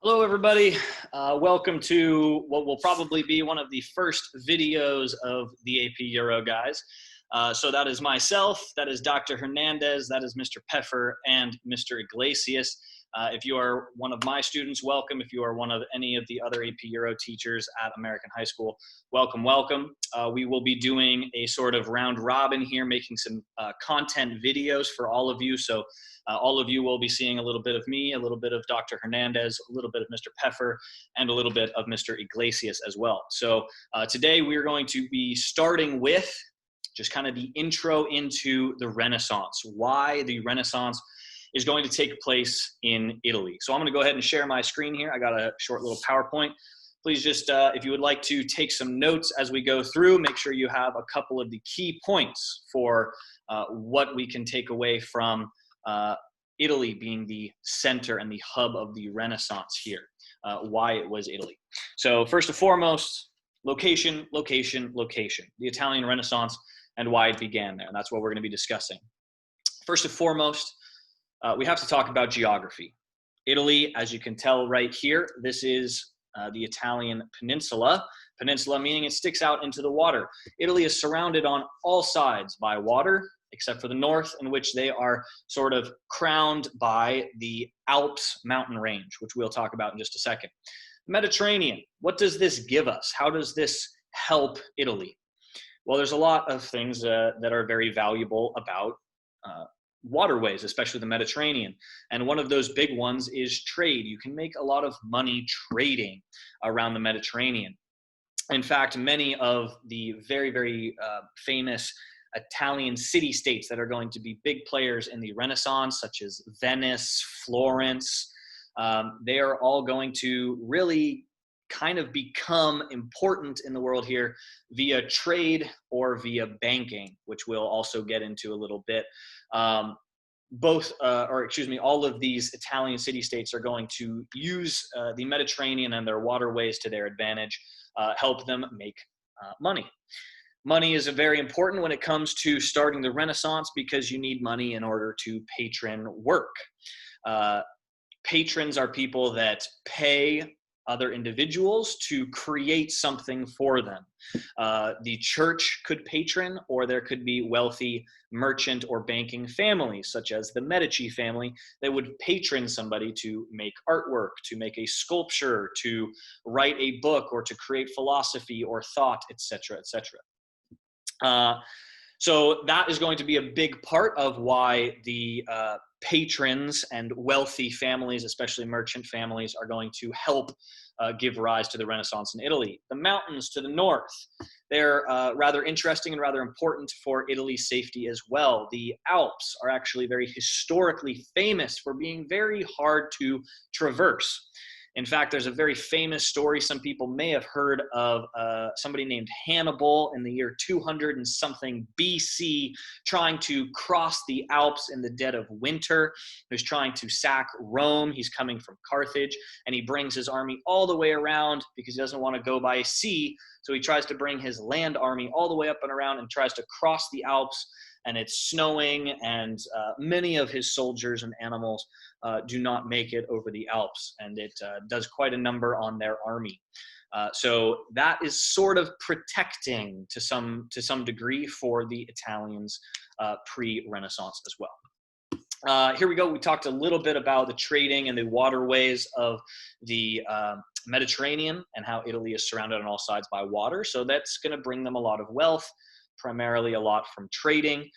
Hello, everybody. Welcome to what will probably be one of the first videos of the AP Euro guys. So that is myself, that is Dr. Hernandez, that is Mr. Peffer, and Mr. Iglesias. If you are one of my students, welcome. If you are one of any of the other AP Euro teachers at American High School, welcome, welcome. We will be doing a sort of round robin here, making some content videos for all of you. So all of you will be seeing a little bit of me, a little bit of Dr. Hernandez, a little bit of Mr. Peffer, and a little bit of Mr. Iglesias as well. So today we're going to be starting with just kind of the intro into the Renaissance, why the Renaissance is going to take place in Italy. So I'm going to go ahead and share my screen here. I got a short little PowerPoint. Please just, if you would like to take some notes as we go through, make sure you have a couple of the key points for what we can take away from Italy being the center and the hub of the Renaissance here, why it was Italy. So first and foremost, location, location, location, the Italian Renaissance and why it began there. And that's what we're going to be discussing. First and foremost, we have to talk about geography. Italy, as you can tell right here, this is the Italian peninsula. Peninsula meaning it sticks out into the water. Italy is surrounded on all sides by water, except for the north, in which they are sort of crowned by the Alps mountain range, which we'll talk about in just a second. Mediterranean, what does this give us? How does this help Italy? Well, there's a lot of things that are very valuable about waterways, especially the Mediterranean. And one of those big ones is trade. You can make a lot of money trading around the Mediterranean. In fact, many of the very, very famous Italian city-states that are going to be big players in the Renaissance, such as Venice, Florence, they are all going to really kind of become important in the world here via trade or via banking, which we'll also get into a little bit. All of these Italian city-states are going to use the Mediterranean and their waterways to their advantage, help them make money. Money is very important when it comes to starting the Renaissance because you need money in order to patron work. Patrons are people that pay other individuals to create something for them. The church could patron, or there could be wealthy merchant or banking families, such as the Medici family, that would patron somebody to make artwork, to make a sculpture, to write a book, or to create philosophy or thought, etc., etc. So that is going to be a big part of why the patrons and wealthy families, especially merchant families, are going to help give rise to the Renaissance in Italy. The mountains to the north, they're rather interesting and rather important for Italy's safety as well. The Alps are actually very historically famous for being very hard to traverse. In fact, there's a very famous story some people may have heard of somebody named Hannibal in the year 200 and something BC trying to cross the Alps in the dead of winter. He was trying to sack Rome. He's coming from Carthage, and he brings his army all the way around because he doesn't want to go by sea. So he tries to bring his land army all the way up and around and tries to cross the Alps, and it's snowing, and many of his soldiers and animals do not make it over the Alps, and it does quite a number on their army. So that is sort of protecting to some degree for the Italians pre-Renaissance as well. Here we go. We talked a little bit about the trading and the waterways of the Mediterranean and how Italy is surrounded on all sides by water. So that's going to bring them a lot of wealth, primarily a lot from trading.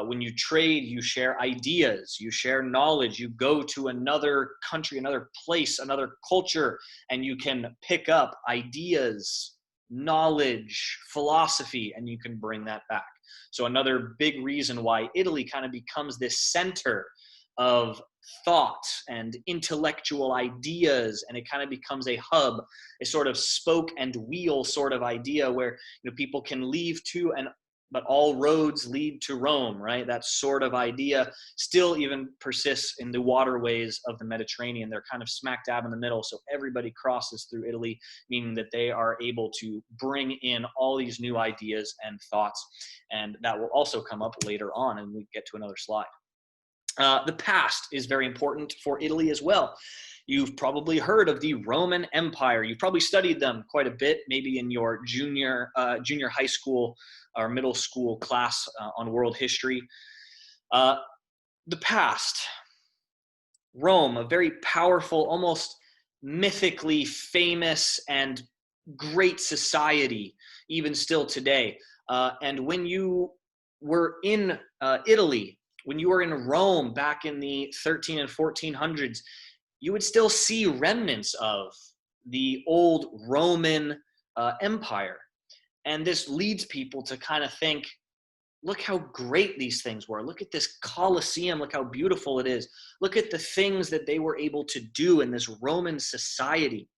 When you trade, you share ideas, you share knowledge, you go to another country, another place, another culture, and you can pick up ideas, knowledge, philosophy, and you can bring that back. So another big reason why Italy kind of becomes this center of thought and intellectual ideas, and it kind of becomes a hub, a sort of spoke and wheel sort of idea where people can leave to but all roads lead to Rome, right? That sort of idea still even persists in the waterways of the Mediterranean. They're kind of smack dab in the middle, so everybody crosses through Italy, meaning that they are able to bring in all these new ideas and thoughts, and that will also come up later on, and we get to another slide. The past is very important for Italy as well. You've probably heard of the Roman Empire. You've probably studied them quite a bit, maybe in your junior high school or middle school class on world history. The past, Rome, a very powerful, almost mythically famous and great society, even still today. And when you were in Italy, when you were in Rome back in the 13 and 1400s, you would still see remnants of the old Roman Empire. And this leads people to kind of think, look how great these things were. Look at this Colosseum. Look how beautiful it is. Look at the things that they were able to do in this Roman society.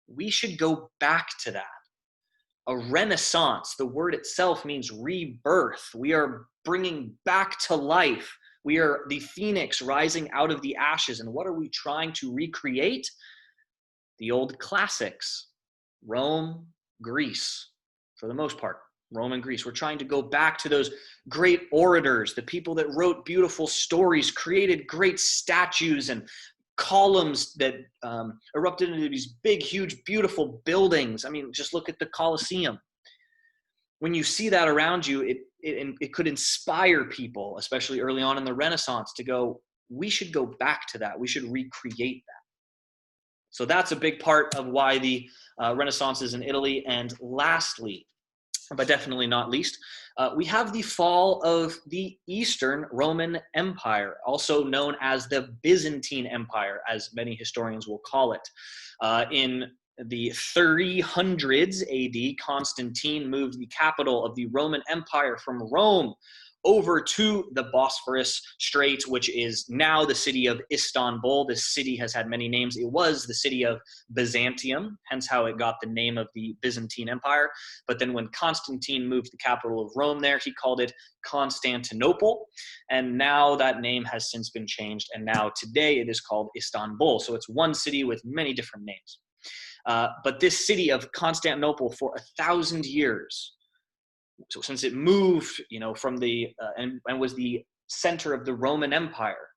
We should go back to that. A renaissance, the word itself means rebirth. We are bringing back to life. We are the phoenix rising out of the ashes. And what are we trying to recreate? The old classics, Rome, Greece, for the most part. Rome and Greece. We're trying to go back to those great orators, the people that wrote beautiful stories, created great statues and columns that erupted into these big, huge, beautiful buildings. I mean, just look at the Colosseum. When you see that around you, it could inspire people, especially early on in the Renaissance, to go, we should go back to that. We should recreate that. So that's a big part of why the Renaissance is in Italy. And lastly, but definitely not least, we have the fall of the Eastern Roman Empire, also known as the Byzantine Empire, as many historians will call it. In the 300s AD, Constantine moved the capital of the Roman Empire from Rome over to the Bosphorus Strait, which is now the city of Istanbul. This city has had many names. It was the city of Byzantium, hence how it got the name of the Byzantine Empire. But then when Constantine moved the capital of Rome there, he called it Constantinople. And now that name has since been changed. And now today it is called Istanbul. So it's one city with many different names. But this city of Constantinople for 1,000 years, so since it moved, from the and was the center of the Roman Empire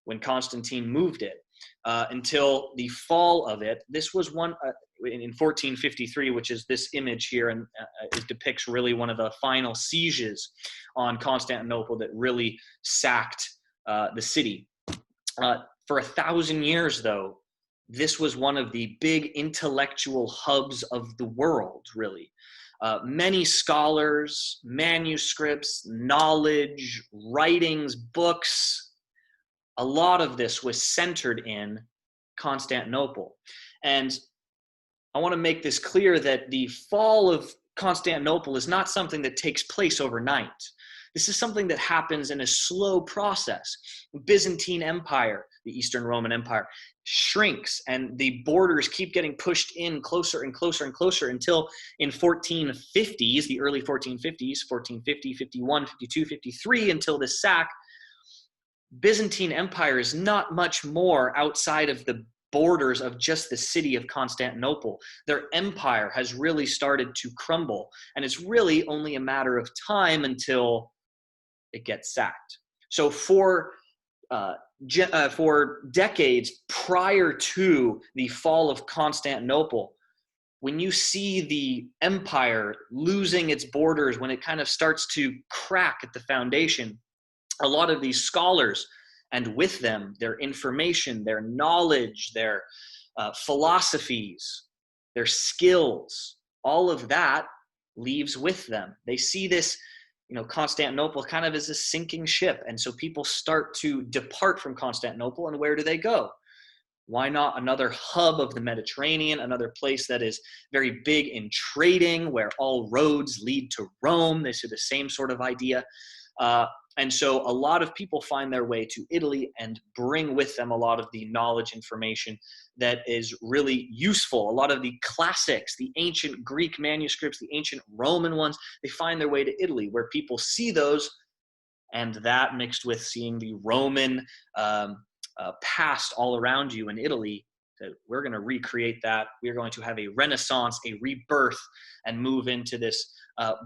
when Constantine moved it, until the fall of it. This was one in 1453, which is this image here, and it depicts really one of the final sieges on Constantinople that really sacked the city. For 1,000 years, though, this was one of the big intellectual hubs of the world, really. Many scholars, manuscripts, knowledge, writings, books, a lot of this was centered in Constantinople. And I want to make this clear that the fall of Constantinople is not something that takes place overnight. This is something that happens in a slow process. The Byzantine Empire, the Eastern Roman Empire, shrinks, and the borders keep getting pushed in closer and closer and closer until in 1450s, the early 1450s, 1450, 51, 52, 53, until the sack, Byzantine Empire is not much more outside of the borders of just the city of Constantinople. Their empire has really started to crumble, and it's really only a matter of time until it gets sacked. So for decades prior to the fall of Constantinople, when you see the empire losing its borders, when it kind of starts to crack at the foundation, a lot of these scholars, and with them their information, their knowledge, their philosophies, their skills, all of that leaves with them. They see this, Constantinople kind of as a sinking ship. And so people start to depart from Constantinople, and where do they go? Why not another hub of the Mediterranean, another place that is very big in trading, where all roads lead to Rome? This is the same sort of idea. And so a lot of people find their way to Italy and bring with them a lot of the knowledge, information that is really useful. A lot of the classics, the ancient Greek manuscripts, the ancient Roman ones, they find their way to Italy, where people see those, and that mixed with seeing the Roman past all around you in Italy, we're going to recreate that. We're going to have a renaissance, a rebirth, and move into this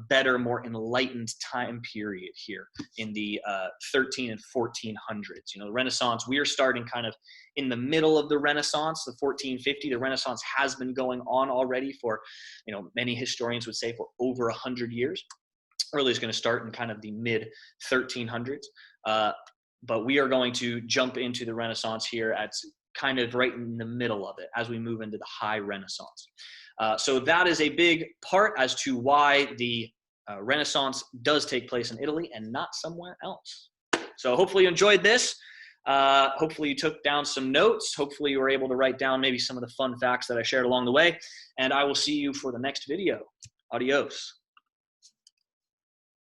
better, more enlightened time period here in the 13 and 1400s. You know, the Renaissance, we are starting kind of in the middle of the Renaissance, the 1450. The Renaissance has been going on already for, you know, many historians would say for over 100 years. Early is going to start in kind of the mid 1300s. But we are going to jump into the Renaissance here at kind of right in the middle of it as we move into the High Renaissance. So that is a big part as to why the Renaissance does take place in Italy and not somewhere else. So hopefully you enjoyed this. Hopefully you took down some notes. Hopefully you were able to write down maybe some of the fun facts that I shared along the way. And I will see you for the next video. Adios.